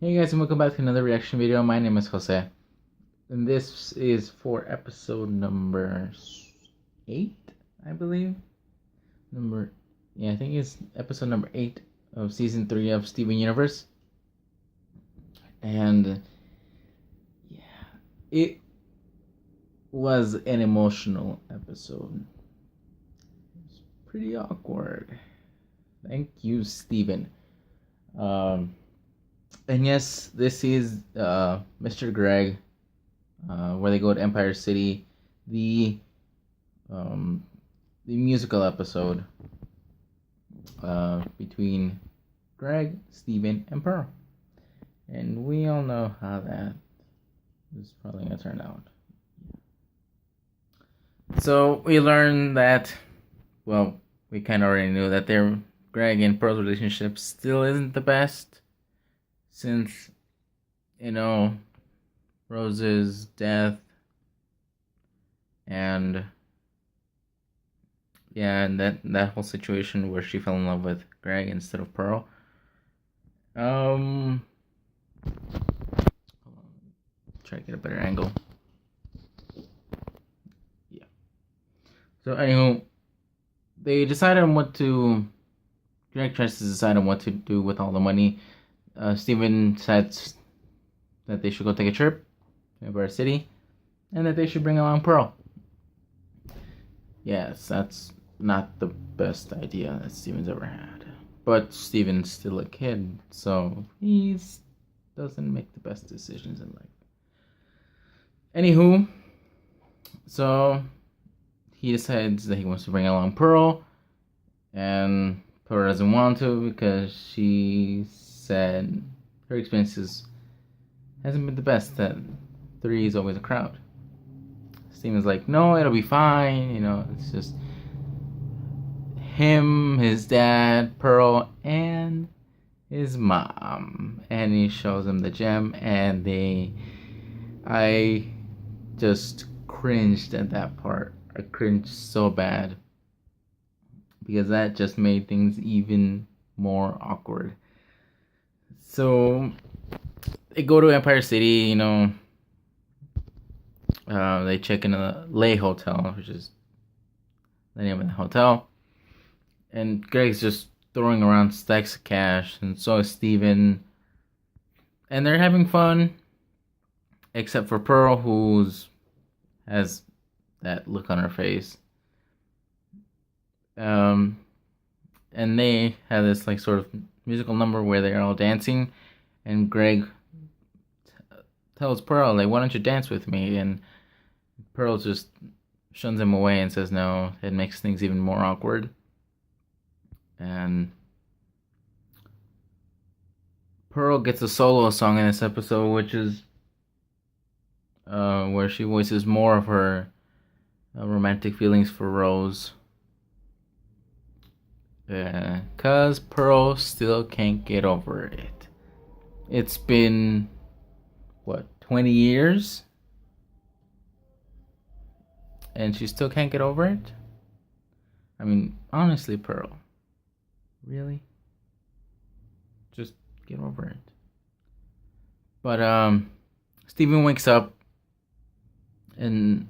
Hey guys, and welcome back to another reaction video. My name is Jose, and this is for episode number 8, I believe. I think it's episode number 8 of season 3 of Steven Universe. And yeah, it was an emotional episode. It was pretty awkward. Thank you, Steven. And yes, this is Mr. Greg, where they go to Empire City, the musical episode between Greg, Steven, and Pearl. And we all know how that is probably gonna turn out. So we learned that, well, we kind of already knew that Greg and Pearl's relationship still isn't the best. Since, Rose's death and that whole situation where she fell in love with Greg instead of Pearl. Hold on. Try to get a better angle. Yeah. So anywho, they decided on what to. Greg tries to decide on what to do with all the money. Steven says that they should go take a trip to Empire City, and that they should bring along Pearl. Yes, that's not the best idea that Steven's ever had. But Steven's still a kid, so he doesn't make the best decisions in life. Anywho, so he decides that he wants to bring along Pearl, and Pearl doesn't want to because she said her experiences hasn't been the best, that 3 is always a crowd. Steven's like, no, it'll be fine, it's just him, his dad, Pearl, and his mom. And he shows him the gem, and I just cringed at that part. I cringed so bad, because that just made things even more awkward. So they go to Empire City, they check into the Lay Hotel, which is the name of the hotel. And Greg's just throwing around stacks of cash, and so is Steven. And they're having fun, except for Pearl, who has that look on her face. And they have this sort of musical number where they're all dancing, and Greg tells Pearl, why don't you dance with me? And Pearl just shuns him away and says no. It makes things even more awkward. And Pearl gets a solo song in this episode, which is where she voices more of her romantic feelings for Rose. Cause Pearl still can't get over it. It's been 20 years? And she still can't get over it? I mean, honestly, Pearl. Really? Just get over it. But Steven wakes up and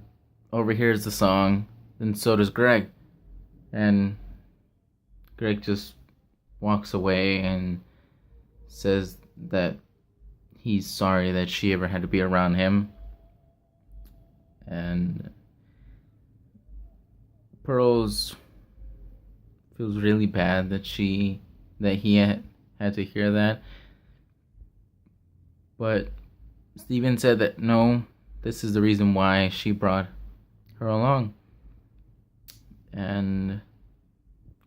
overhears the song, and so does Greg. And Greg just walks away and says that he's sorry that she ever had to be around him. And Pearl's feels really bad that he had to hear that. But Steven said that no, this is the reason why she brought her along. And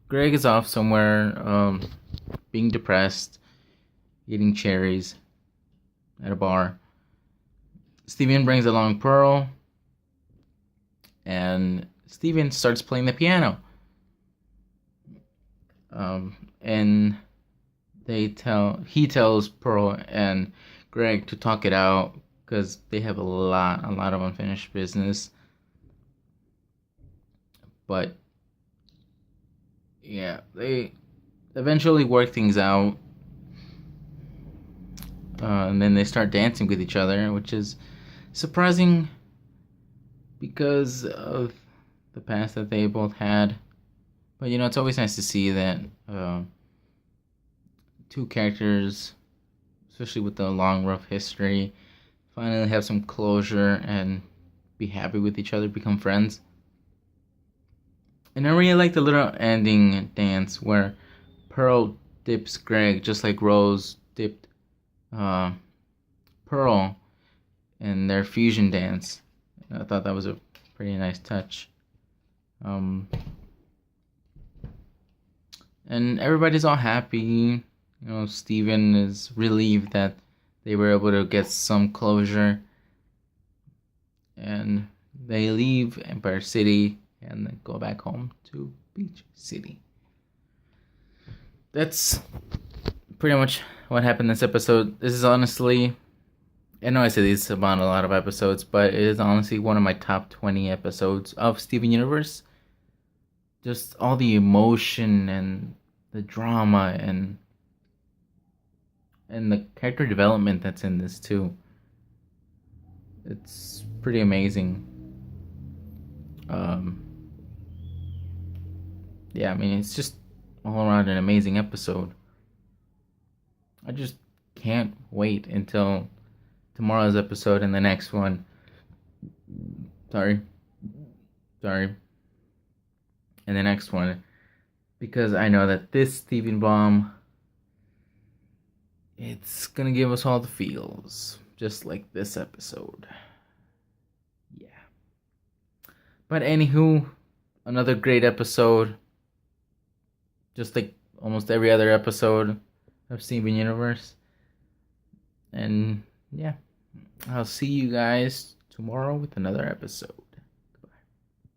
Greg is off somewhere, being depressed, eating cherries at a bar. Steven brings along Pearl, and Steven starts playing the piano. And he tells Pearl and Greg to talk it out, because they have a lot of unfinished business. But yeah, they eventually work things out. and then they start dancing with each other, which is surprising because of the past that they both had. But it's always nice to see that two characters, especially with the long, rough history, finally have some closure and be happy with each other, become friends. And I really like the little ending dance where Pearl dips Greg just like Rose dipped Pearl in their fusion dance. I thought that was a pretty nice touch. And everybody's all happy. Steven is relieved that they were able to get some closure. And they leave Empire City and then go back home to Beach City. That's pretty much what happened this episode. This is honestly, I know I say this about a lot of episodes, but it is honestly one of my top 20 episodes of Steven Universe. Just all the emotion and the drama and the character development that's in this too. It's pretty amazing. Yeah, I mean, it's just all around an amazing episode. I just can't wait until tomorrow's episode and the next one. Sorry. And the next one. Because I know that this Steven Bomb, it's gonna give us all the feels. Just like this episode. Yeah. But anywho, another great episode. Just like almost every other episode of Steven Universe. And yeah, I'll see you guys tomorrow with another episode.